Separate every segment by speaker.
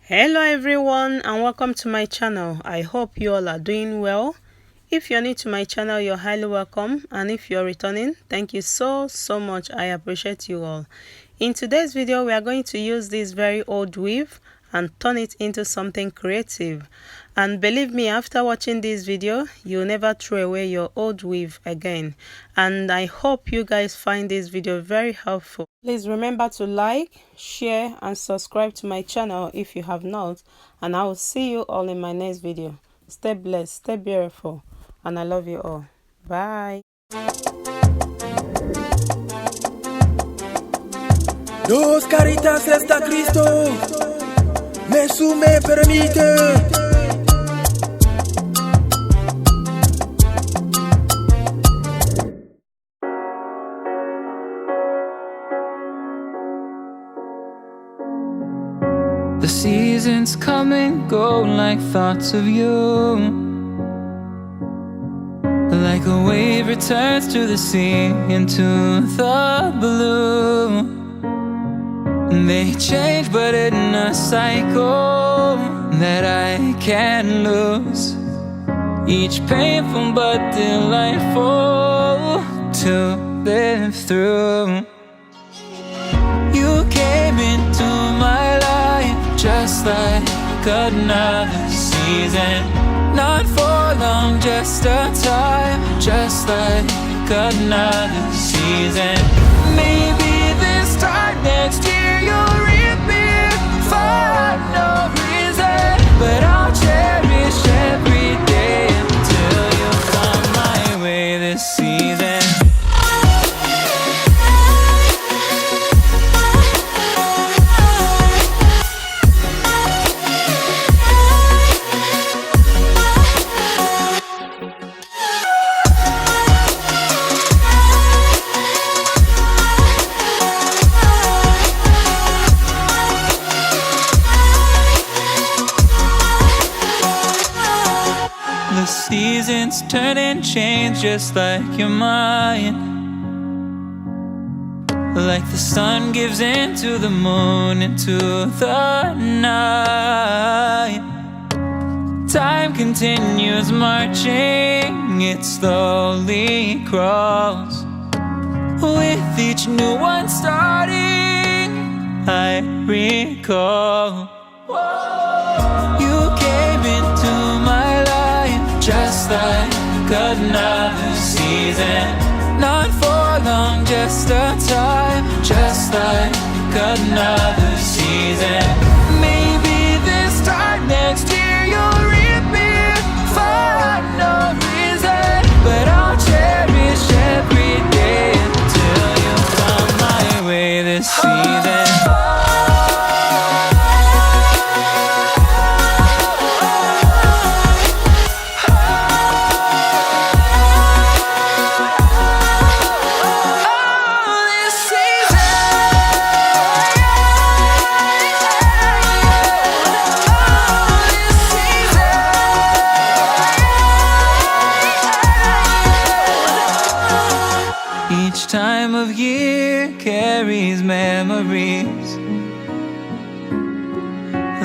Speaker 1: Hello everyone and welcome to my channel. I hope you all are doing well. If you're new to my channel, you're highly welcome, and if you're returning, thank you so much. I appreciate you all. In today's video, we are going to use this very old weave and turn it into something creative. And believe me, after watching this video, you'll never throw away your old weave again. And I hope you guys find this video very helpful. Please remember to like, share and subscribe to my channel if you have not, and I will see you all in my next video. Stay blessed, stay beautiful, and I love you all. Bye.
Speaker 2: Dos caritas está Cristo, me sume permite.
Speaker 3: The seasons come and go like thoughts of you. Like a wave returns to the sea, into the blue. They change but in a cycle that I can't lose. Each painful but delightful to live through. You came into my life just like another season. Not for long, just a time, just like another season. Maybe this time next year you'll reappear for no reason, but I'll cherish every day until you come my way this season. The seasons turn and change just like your mind. Like the sun gives into the moon, into the night. Time continues marching, it slowly crawls. With each new one starting, I recall. You came into my life just like another season. Not for long, just a time, just like another season. Maybe this time next year you'll reappear for no reason, but I'll cherish every day until you come my way this season. Each time of year carries memories,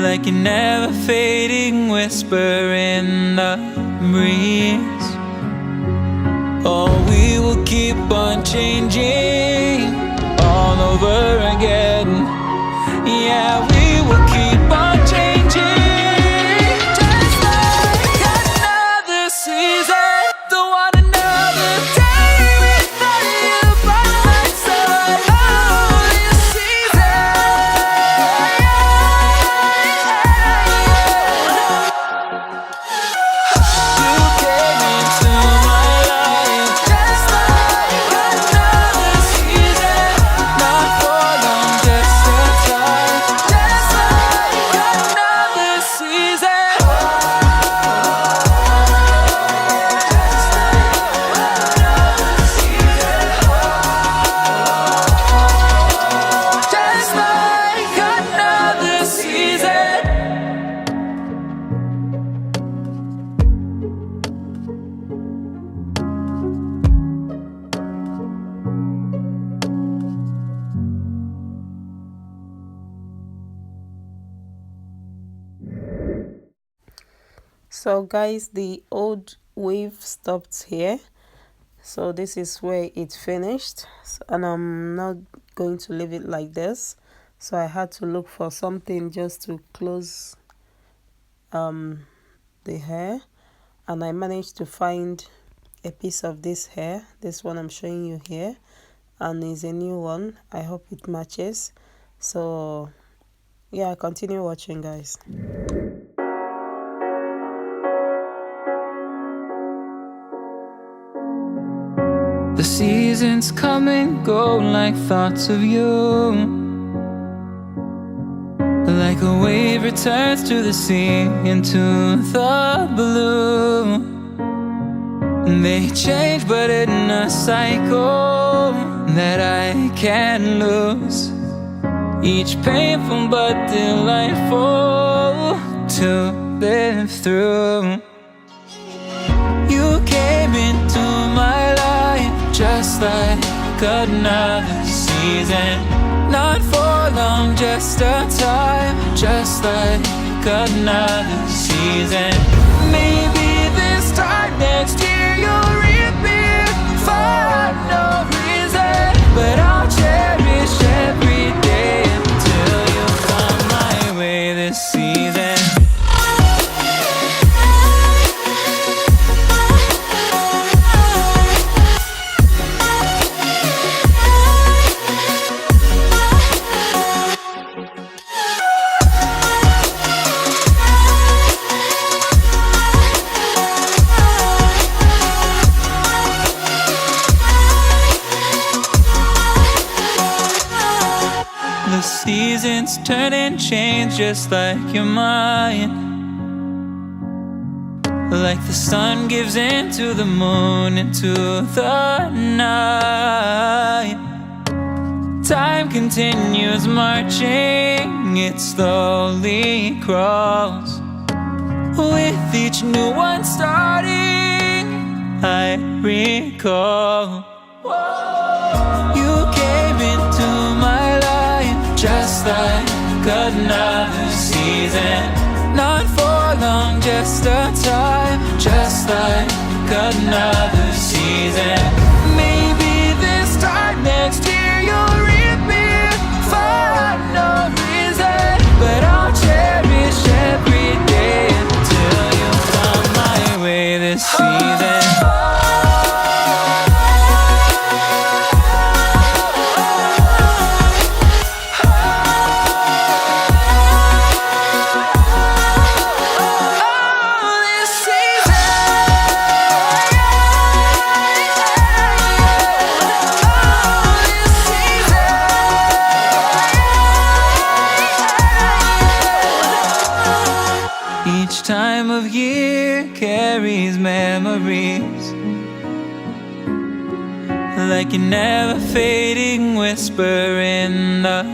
Speaker 3: like a never fading whisper in the breeze. Oh, we will keep on changing all over again. Yeah, we will keep on changing just like another season. Don't want another day without you by my side. Oh, this season. You came into my life just like another season.
Speaker 1: So guys, the old weave stopped here, so this is where it finished, and I'm not going to leave it like this, so I had to look for something just to close the hair, and I managed to find a piece of this hair. This one I'm showing you here, and is a new one. I hope it matches. So yeah, continue watching, guys.
Speaker 3: The seasons come and go like thoughts of you. Like a wave returns to the sea, into the blue. They change but in a cycle that I can't lose. Each painful but delightful to live through. You came into my life just like another season. Not for long, just a time, just like another season. Maybe this time next year you'll reappear for no reason, but I'll cherish every day until you come my way this season. The seasons turn and change just like your mind. Like the sun gives into the moon, into the night. Time continues marching, it slowly crawls. With each new one starting, I recall. You came into my life just like another season. Not for long, just a time, just like another season. Maybe this time next year you'll reappear for no reason, but I'll cherish every day until you come my way this season. Each time of year carries memories, like a never fading whisper in the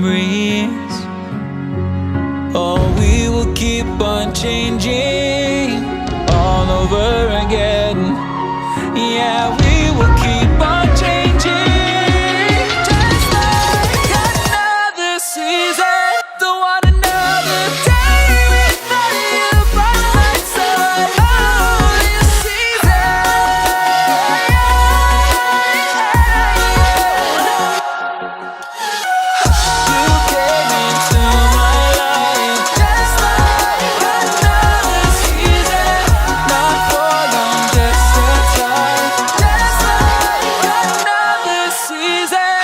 Speaker 3: breeze. Oh, we will keep on changing all over again. Yeah, we will keep on changing, just like another season. Don't want another day without you by my side. Oh, this season. You came into my life just like another season. Not for long, just a time, just like another season.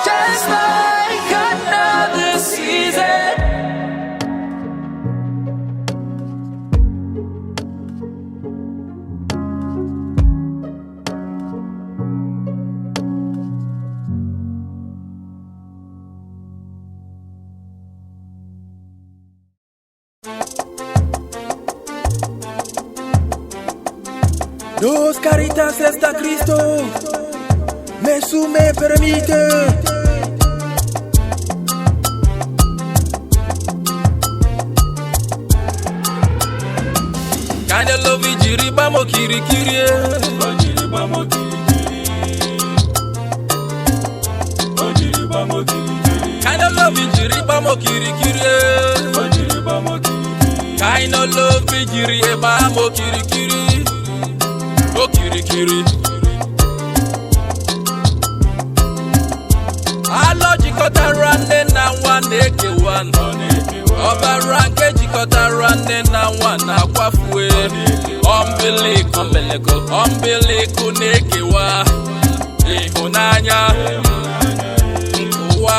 Speaker 3: Just like another season.
Speaker 2: Dos caritas está Cristo, Jesús me permite. Kinda love it, jiri bamo kiri kiri. kirikiri. Kind of love me jiri eba mo kirikiri. O kirikiri. Alo jikọtara nne na nwa na-eke one. Ọbara nke jikọtara nne na nwa na-akwafue. Umbilical na-ekewa ịhụnanya nke ụwa.